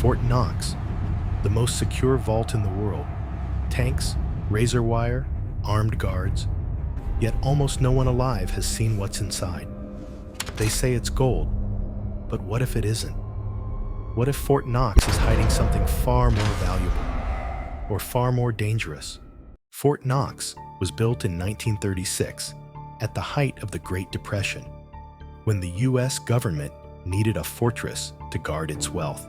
Fort Knox, the most secure vault in the world. Tanks, razor wire, armed guards. Yet almost no one alive has seen what's inside. They say it's gold, but what if it isn't? What if Fort Knox is hiding something far more valuable, or far more dangerous? Fort Knox was built in 1936, at the height of the Great Depression, when the U.S. government needed a fortress to guard its wealth.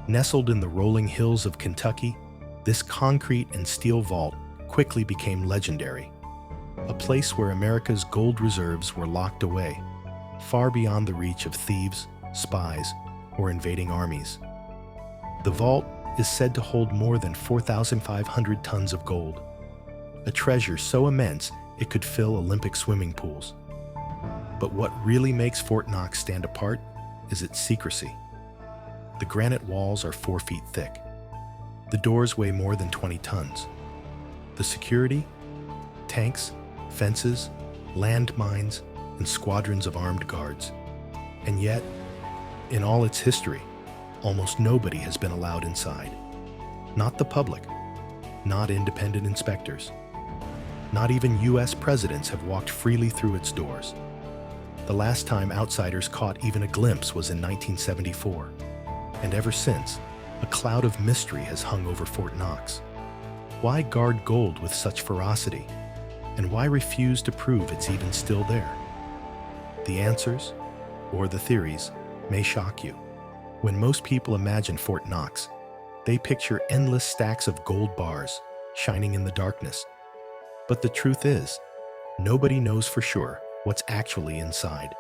Nestled in the rolling hills of Kentucky, this concrete and steel vault quickly became legendary, a place where America's gold reserves were locked away, far beyond the reach of thieves, spies, or invading armies. The vault is said to hold more than 4,500 tons of gold, a treasure so immense it could fill Olympic swimming pools. But what really makes Fort Knox stand apart is its secrecy. The granite walls are 4 feet thick. The doors weigh more than 20 tons. The security? Tanks, fences, landmines, and squadrons of armed guards. And yet, in all its history, almost nobody has been allowed inside. Not the public, not independent inspectors. Not even U.S. presidents have walked freely through its doors. The last time outsiders caught even a glimpse was in 1974. And ever since, a cloud of mystery has hung over Fort Knox. Why guard gold with such ferocity? And why refuse to prove it's even still there? The answers, or the theories, may shock you. When most people imagine Fort Knox, they picture endless stacks of gold bars shining in the darkness. But the truth is, nobody knows for sure what's actually inside.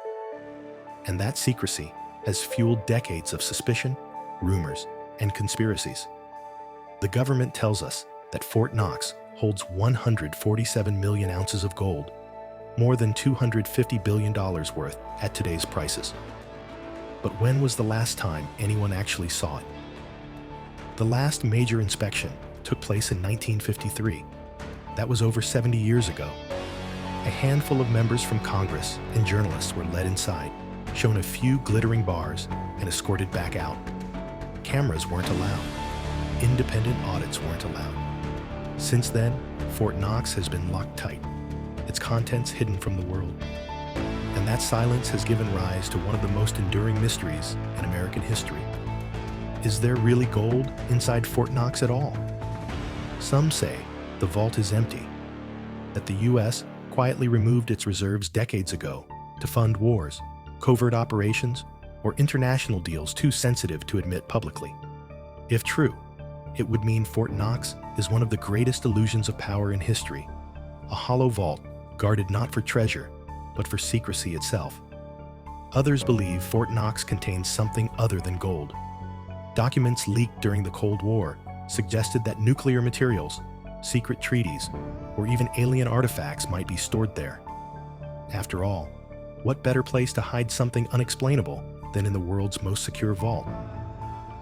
And that secrecy has fueled decades of suspicion, rumors, and conspiracies. The government tells us that Fort Knox holds 147 million ounces of gold, more than $250 billion worth at today's prices. But when was the last time anyone actually saw it? The last major inspection took place in 1953. That was over 70 years ago. A handful of members from Congress and journalists were led inside, shown a few glittering bars, and escorted back out. Cameras weren't allowed. Independent audits weren't allowed. Since then, Fort Knox has been locked tight, its contents hidden from the world. And that silence has given rise to one of the most enduring mysteries in American history. Is there really gold inside Fort Knox at all? Some say the vault is empty, that the U.S. quietly removed its reserves decades ago to fund wars, covert operations, or international deals too sensitive to admit publicly. If true, it would mean Fort Knox is one of the greatest illusions of power in history, a hollow vault guarded not for treasure, but for secrecy itself. Others believe Fort Knox contains something other than gold. Documents leaked during the Cold War suggested that nuclear materials, secret treaties, or even alien artifacts might be stored there. After all, what better place to hide something unexplainable than in the world's most secure vault?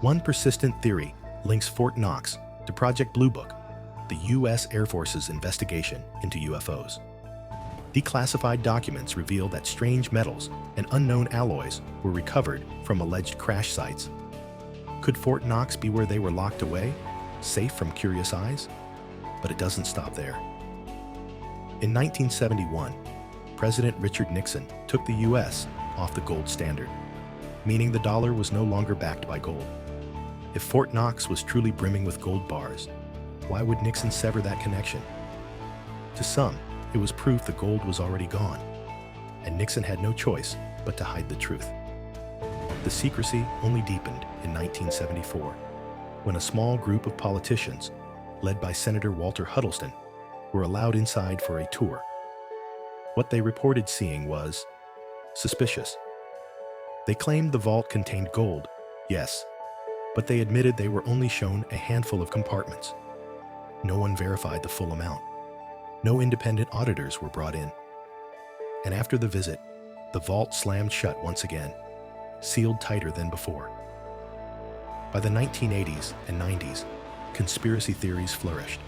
One persistent theory links Fort Knox to Project Blue Book, the U.S. Air Force's investigation into UFOs. Declassified documents reveal that strange metals and unknown alloys were recovered from alleged crash sites. Could Fort Knox be where they were locked away, safe from curious eyes? But it doesn't stop there. In 1971, President Richard Nixon took the U.S. off the gold standard, meaning the dollar was no longer backed by gold. If Fort Knox was truly brimming with gold bars, why would Nixon sever that connection? To some, it was proof the gold was already gone, and Nixon had no choice but to hide the truth. The secrecy only deepened in 1974, when a small group of politicians, led by Senator Walter Huddleston, were allowed inside for a tour. What they reported seeing was suspicious. They claimed the vault contained gold, yes, but they admitted they were only shown a handful of compartments. No one verified the full amount. No independent auditors were brought in. And after the visit, the vault slammed shut once again, sealed tighter than before. By the 1980s and 90s, conspiracy theories flourished.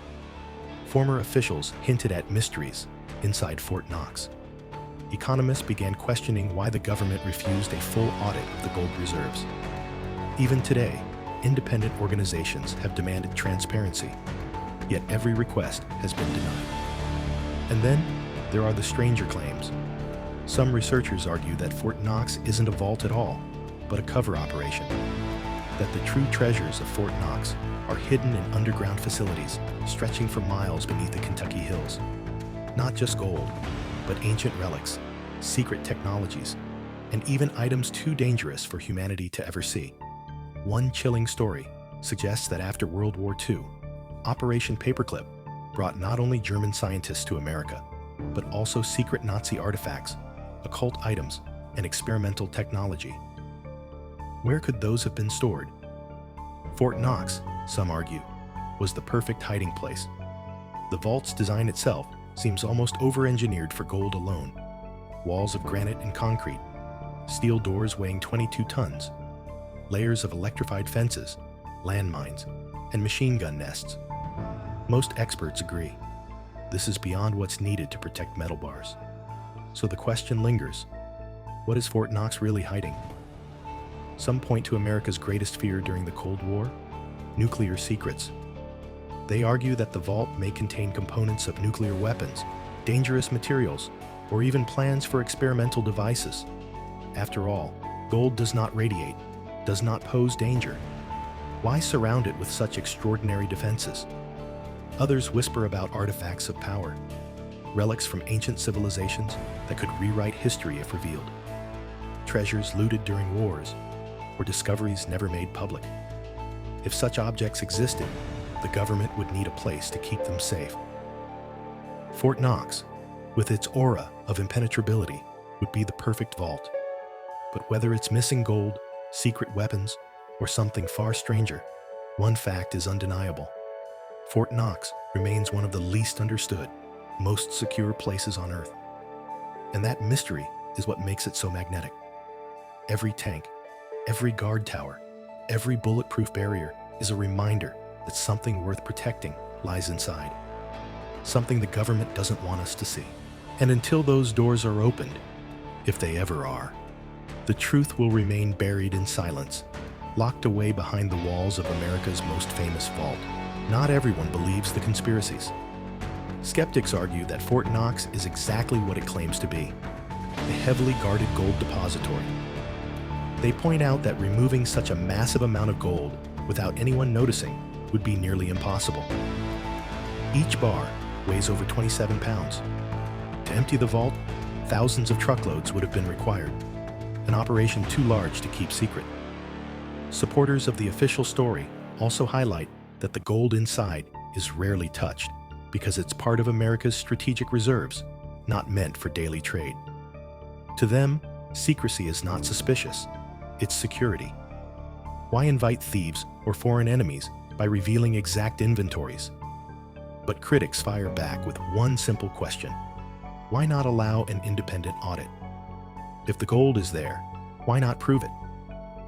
Former officials hinted at mysteries inside Fort Knox. Economists began questioning why the government refused a full audit of the gold reserves. Even today, independent organizations have demanded transparency, yet every request has been denied. And then there are the stranger claims. Some researchers argue that Fort Knox isn't a vault at all, but a cover operation. That the true treasures of Fort Knox are hidden in underground facilities stretching for miles beneath the Kentucky hills. Not just gold, but ancient relics, secret technologies, and even items too dangerous for humanity to ever see. One chilling story suggests that after World War II, Operation Paperclip brought not only German scientists to America, but also secret Nazi artifacts, occult items, and experimental technology. Where could those have been stored? Fort Knox, some argue, was the perfect hiding place. The vault's design itself seems almost over-engineered for gold alone. Walls of granite and concrete, steel doors weighing 22 tons, layers of electrified fences, landmines, and machine gun nests. Most experts agree, this is beyond what's needed to protect metal bars. So the question lingers, what is Fort Knox really hiding? Some point to America's greatest fear during the Cold War, nuclear secrets. They argue that the vault may contain components of nuclear weapons, dangerous materials, or even plans for experimental devices. After all, gold does not radiate, does not pose danger. Why surround it with such extraordinary defenses? Others whisper about artifacts of power, relics from ancient civilizations that could rewrite history if revealed, treasures looted during wars, or discoveries never made public. If such objects existed, the government would need a place to keep them safe. Fort Knox, with its aura of impenetrability, would be the perfect vault. But whether it's missing gold, secret weapons, or something far stranger, one fact is undeniable. Fort Knox remains one of the least understood, most secure places on Earth. And that mystery is what makes it so magnetic. Every tank, every guard tower, every bulletproof barrier is a reminder that something worth protecting lies inside. Something the government doesn't want us to see. And until those doors are opened, if they ever are, the truth will remain buried in silence, locked away behind the walls of America's most famous vault. Not everyone believes the conspiracies. Skeptics argue that Fort Knox is exactly what it claims to be, a heavily guarded gold depository. They point out that removing such a massive amount of gold without anyone noticing would be nearly impossible. Each bar weighs over 27 pounds. To empty the vault, thousands of truckloads would have been required, an operation too large to keep secret. Supporters of the official story also highlight that the gold inside is rarely touched because it's part of America's strategic reserves, not meant for daily trade. To them, secrecy is not suspicious, it's security. Why invite thieves or foreign enemies by revealing exact inventories? But critics fire back with one simple question. Why not allow an independent audit? If the gold is there, why not prove it?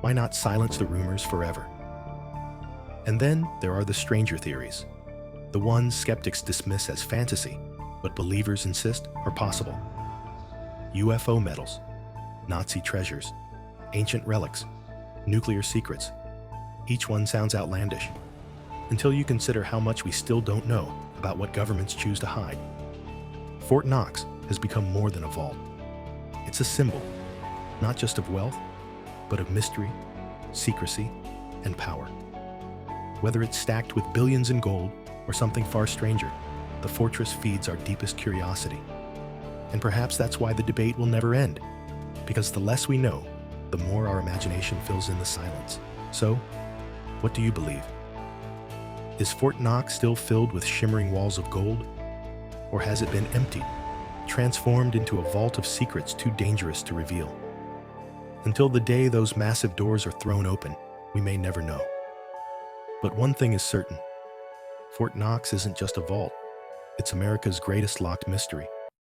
Why not silence the rumors forever? And then there are the stranger theories, the ones skeptics dismiss as fantasy, but believers insist are possible. UFO medals, Nazi treasures, ancient relics, nuclear secrets. Each one sounds outlandish, until you consider how much we still don't know about what governments choose to hide. Fort Knox has become more than a vault. It's a symbol, not just of wealth, but of mystery, secrecy, and power. Whether it's stacked with billions in gold or something far stranger, the fortress feeds our deepest curiosity. And perhaps that's why the debate will never end, because the less we know, the more our imagination fills in the silence. So, what do you believe? Is Fort Knox still filled with shimmering walls of gold? Or has it been emptied, transformed into a vault of secrets too dangerous to reveal? Until the day those massive doors are thrown open, we may never know. But one thing is certain. Fort Knox isn't just a vault. It's America's greatest locked mystery.